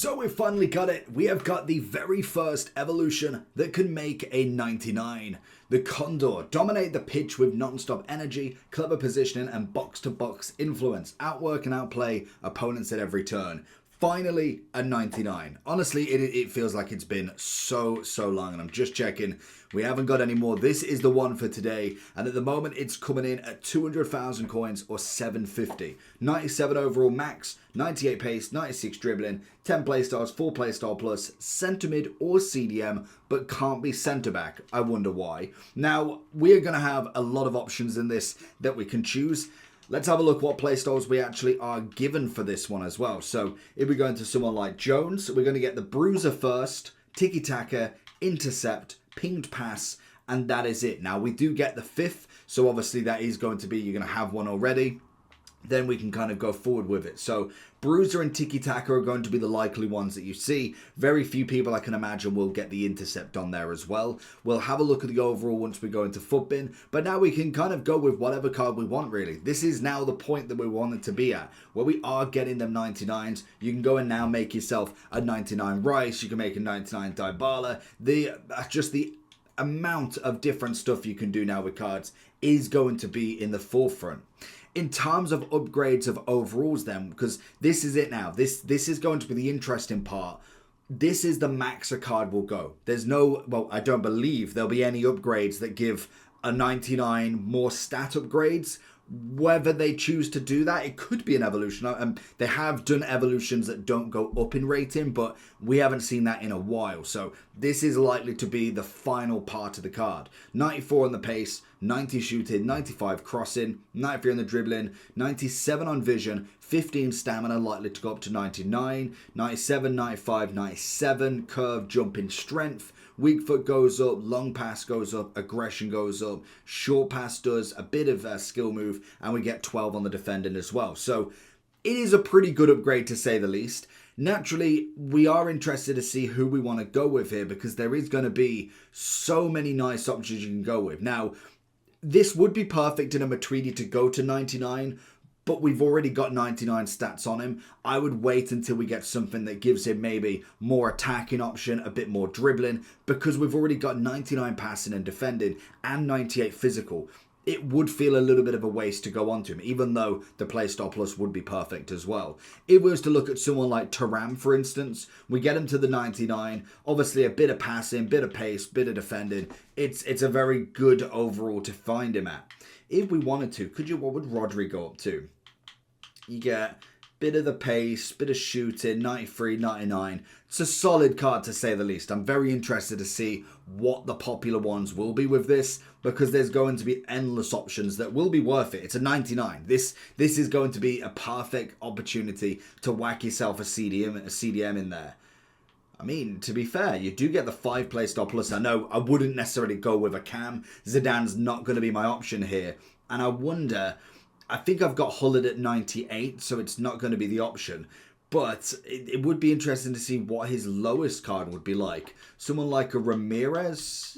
So we finally got it. We have got the very first evolution that can make a 99. The Condor. Dominate the pitch with non-stop energy, clever positioning and box-to-box influence. Outwork and outplay opponents at every turn. Finally, a 99. Honestly, it feels like it's been so long, and I'm just checking. We haven't got any more. This is the one for today, and at the moment it's coming in at 200,000 coins or 750. 97 overall max, 98 pace, 96 dribbling, 10 playstyles, 4 playstyle plus, centre mid or CDM, but can't be centre back. I wonder why. Now, we are going to have a lot of options in this that we can choose. Let's have a look what playstyles we actually are given for this one as well. So if we go into someone like Jones, we're going to get the Bruiser first, Tiki-Taka, Intercept, Pinged Pass, and that is it. Now we do get the fifth, so obviously that is going to be, you're going to have one already. Then we can kind of go forward with it. So Bruiser and Tiki-Taka are going to be the likely ones that you see. Very few people I can imagine will get the Intercept on there as well. We'll have a look at the overall once we go into Footbin. But now we can kind of go with whatever card we want, really. This is now the point that we want it to be at, where we are getting them 99s. You can go and now make yourself a 99 Rice. You can make a 99 Dybala. Just the amount of different stuff you can do now with cards is going to be in the forefront. In terms of upgrades of overalls then, because this is it now. This is going to be the interesting part. This is the max a card will go. There's no, well, I don't believe there'll be any upgrades that give a 99 more stat upgrades. Whether they choose to do that, it could be an evolution. They have done evolutions that don't go up in rating, but we haven't seen that in a while. So this is likely to be the final part of the card. 94 on the pace, 90 shooting, 95 crossing, 93 on the dribbling, 97 on vision, 15 stamina, likely to go up to 99, 97, 95, 97, curve, jumping strength. Weak foot goes up, long pass goes up, aggression goes up, short pass does a bit of a skill move, and we get 12 on the defending as well. So it is a pretty good upgrade to say the least. Naturally, we are interested to see who we want to go with here because there is going to be so many nice options you can go with. Now, this would be perfect in a Matuidi to go to 99, but we've already got 99 stats on him. I would wait until we get something that gives him maybe more attacking option, a bit more dribbling, because we've already got 99 passing and defending and 98 physical. It would feel a little bit of a waste to go on to him, even though the Playstyle Plus would be perfect as well. If we was to look at someone like Thuram, for instance, we get him to the 99, obviously a bit of passing, bit of pace, bit of defending. It's a very good overall to find him at. If we wanted to, what would Rodri go up to? You get bit of the pace, bit of shooting, 93, 99. It's a solid card to say the least. I'm very interested to see what the popular ones will be with this because there's going to be endless options that will be worth it. It's a 99. This is going to be a perfect opportunity to whack yourself a CDM in there. I mean, to be fair, you do get the 5 playstyle plus. I know I wouldn't necessarily go with a Cam. Zidane's not going to be my option here. And I wonder, I think I've got Hullard at 98, so it's not going to be the option. But it would be interesting to see what his lowest card would be like. Someone like a Ramirez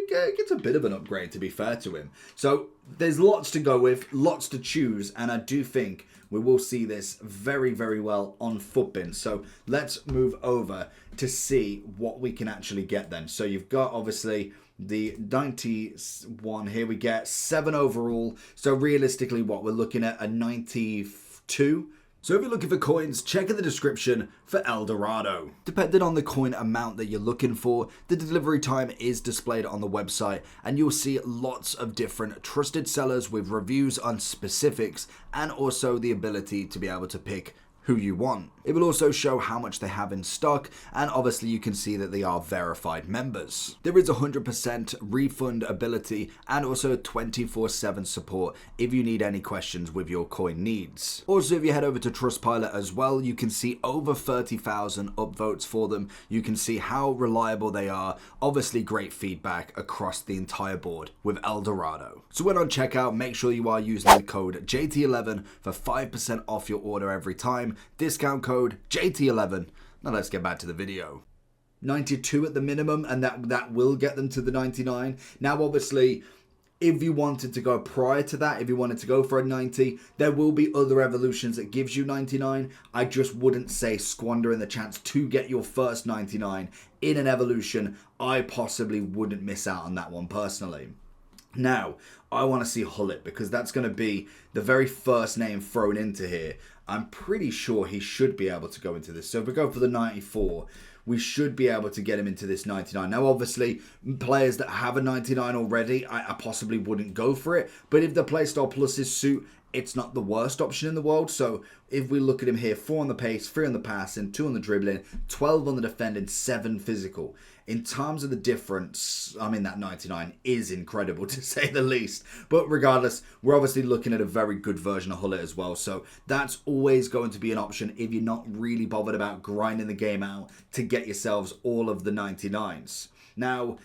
gets a bit of an upgrade, to be fair to him. So there's lots to go with, lots to choose, and I do think we will see this very well on Footbin. So let's move over to see what we can actually get then. So you've got, obviously, the 91 here. We get 7 overall. So realistically, what we're looking at a 92. So if you're looking for coins, check in the description for El Dorado. Depending on the coin amount that you're looking for, the delivery time is displayed on the website and you'll see lots of different trusted sellers with reviews on specifics and also the ability to be able to pick who you want. It will also show how much they have in stock, and obviously you can see that they are verified members. There is 100% refund ability and also 24/7 support if you need any questions with your coin needs. Also, if you head over to Trustpilot as well, you can see over 30,000 upvotes for them. You can see how reliable they are. Obviously great feedback across the entire board with El Dorado. So when on checkout, make sure you are using the code JT11 for 5% off your order every time. Discount code JT11. Now let's get back to the video. 92 at the minimum, and that will get them to the 99. Now obviously If you wanted to go prior to that, if you wanted to go for a 90, there will be other evolutions that gives you 99. I just wouldn't say squandering the chance to get your first 99 in an evolution. I possibly wouldn't miss out on that one personally. Now, I want to see Hullet because that's going to be the very first name thrown into here. I'm pretty sure he should be able to go into this. So if we go for the 94, we should be able to get him into this 99. Now, obviously, players that have a 99 already, I possibly wouldn't go for it. But if the playstyle plus is suit, it's not the worst option in the world. So if we look at him here, 4 on the pace, 3 on the passing, 2 on the dribbling, 12 on the defending, 7 physical. In terms of the difference, I mean, that 99 is incredible to say the least. But regardless, we're obviously looking at a very good version of Hullet as well. So that's always going to be an option if you're not really bothered about grinding the game out to get yourselves all of the 99s. Now,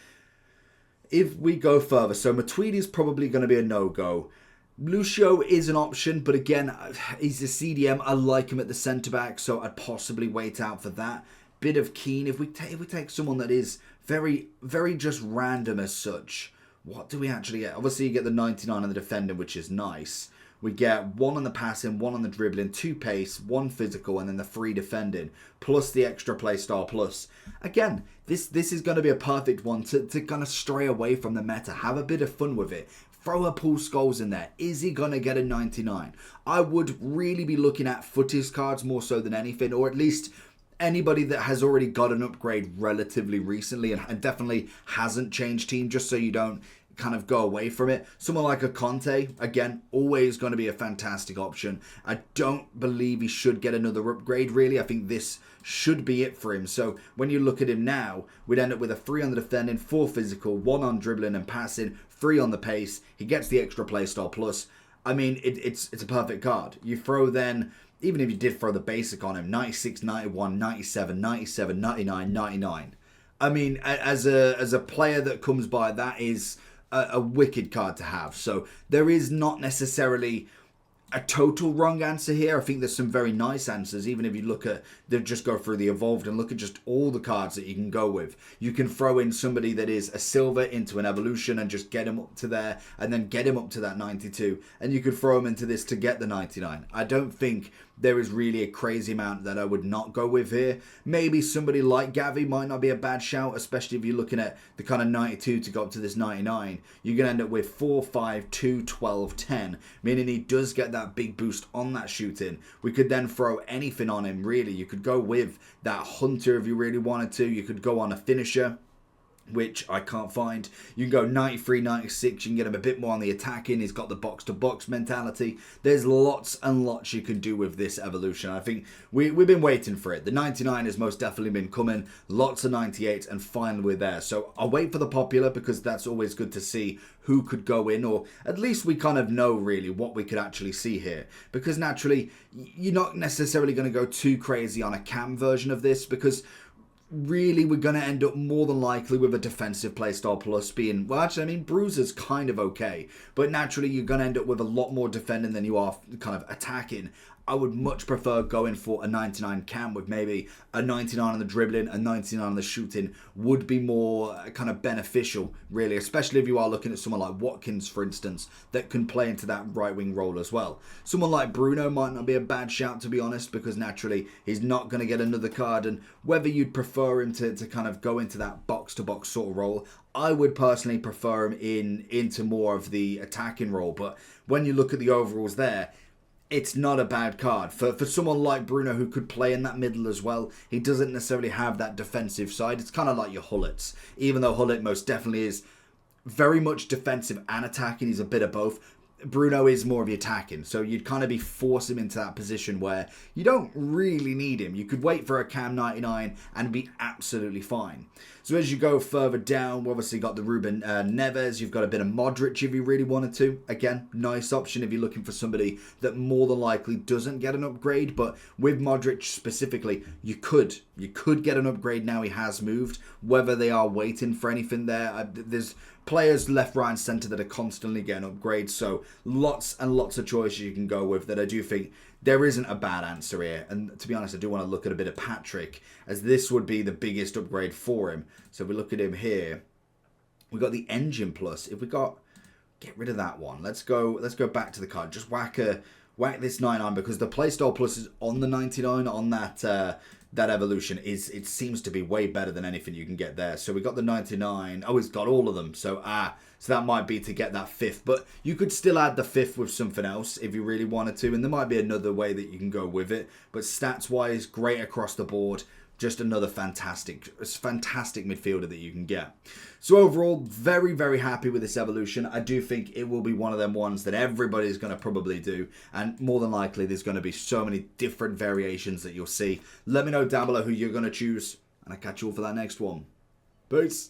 if we go further, so Matuidi is probably going to be a no-go. Lucio is an option, but again, he's a CDM. I like him at the centre-back, so I'd possibly wait out for that. Bit of Keane. If we take someone that is very, very just random as such, what do we actually get? Obviously, you get the 99 on the defending, which is nice. We get 1 on the passing, 1 on the dribbling, 2 pace, 1 physical, and then the 3 defending, plus the extra play style plus. Again, this is going to be a perfect one to kind of stray away from the meta. Have a bit of fun with it. Throw a Paul Scholes in there. Is he going to get a 99? I would really be looking at footies cards more so than anything, or at least anybody that has already got an upgrade relatively recently and definitely hasn't changed team, just so you don't kind of go away from it. Someone like a Conte, again, always going to be a fantastic option. I don't believe he should get another upgrade, really. I think this should be it for him. So when you look at him now, we'd end up with a 3 on the defending, 4 physical, 1 on dribbling and passing, 3 on the pace. He gets the extra playstyle plus. I mean, it's a perfect card. You throw then, even if you did throw the basic on him, 96, 91, 97, 97, 99, 99. I mean, as a player that comes by, that is a wicked card to have. So there is not necessarily a total wrong answer here. I think there's some very nice answers. Even if you look at, just go through the evolved and look at just all the cards that you can go with. You can throw in somebody that is a silver into an evolution and just get him up to there, and then get him up to that 92. And you could throw him into this to get the 99. I don't think there is really a crazy amount that I would not go with here. Maybe somebody like Gavi might not be a bad shout, especially if you're looking at the kind of 92 to go up to this 99. You're going to end up with 4, 5, 2, 12, 10, meaning he does get that big boost on that shooting. We could then throw anything on him, really. You could go with that Hunter if you really wanted to. You could go on a finisher, which I can't find. You can go 93, 96. You can get him a bit more on the attacking. He's got the box-to-box mentality. There's lots and lots you can do with this evolution. I think we've been waiting for it. The 99 has most definitely been coming. Lots of 98s, and finally we're there. So I'll wait for the popular, because that's always good to see who could go in, or at least we kind of know really what we could actually see here. Because naturally, you're not necessarily going to go too crazy on a cam version of this, because really we're going to end up more than likely with a defensive playstyle plus being, well, actually, I mean, Bruiser's kind of okay, but naturally you're going to end up with a lot more defending than you are kind of attacking. I would much prefer going for a 99 cam with maybe a 99 on the dribbling, a 99 on the shooting would be more kind of beneficial, really, especially if you are looking at someone like Watkins, for instance, that can play into that right wing role as well. Someone like Bruno might not be a bad shout, to be honest, because naturally he's not going to get another card, and whether you'd prefer him to kind of go into that box-to-box sort of role, I would personally prefer him into more of the attacking role. But when you look at the overalls there, it's not a bad card. For someone like Bruno who could play in that middle as well, he doesn't necessarily have that defensive side. It's kind of like your Hullets. Even though Hullet most definitely is very much defensive and attacking, he's a bit of both. Bruno is more of the attacking, so you'd kind of be forcing him into that position where you don't really need him. You could wait for a cam 99 and be absolutely fine. So as you go further down, we've obviously got the Ruben Neves. You've got a bit of Modric if you really wanted to. Again, nice option if you're looking for somebody that more than likely doesn't get an upgrade. But with Modric specifically, you could get an upgrade now he has moved. Whether they are waiting for anything there, there's players left, right and centre that are constantly getting upgrades. So lots and lots of choices you can go with that I do think there isn't a bad answer here. And to be honest, I do want to look at a bit of Patrick, as this would be the biggest upgrade for him. So if we look at him here, we got the Engine Plus. If we got Get rid of that one. Let's go back to the card. Just whack this 99 because the playstyle pluses on the 99 on that evolution it seems to be way better than anything you can get there. So we got the 99. Oh, it's got all of them. So that might be to get that 5th, but you could still add the 5th with something else if you really wanted to, and there might be another way that you can go with it. But stats wise, great across the board. Just another fantastic midfielder that you can get. So overall, very, very happy with this evolution. I do think it will be one of them ones that everybody's going to probably do. And more than likely, there's going to be so many different variations that you'll see. Let me know down below who you're going to choose. And I'll catch you all for that next one. Peace.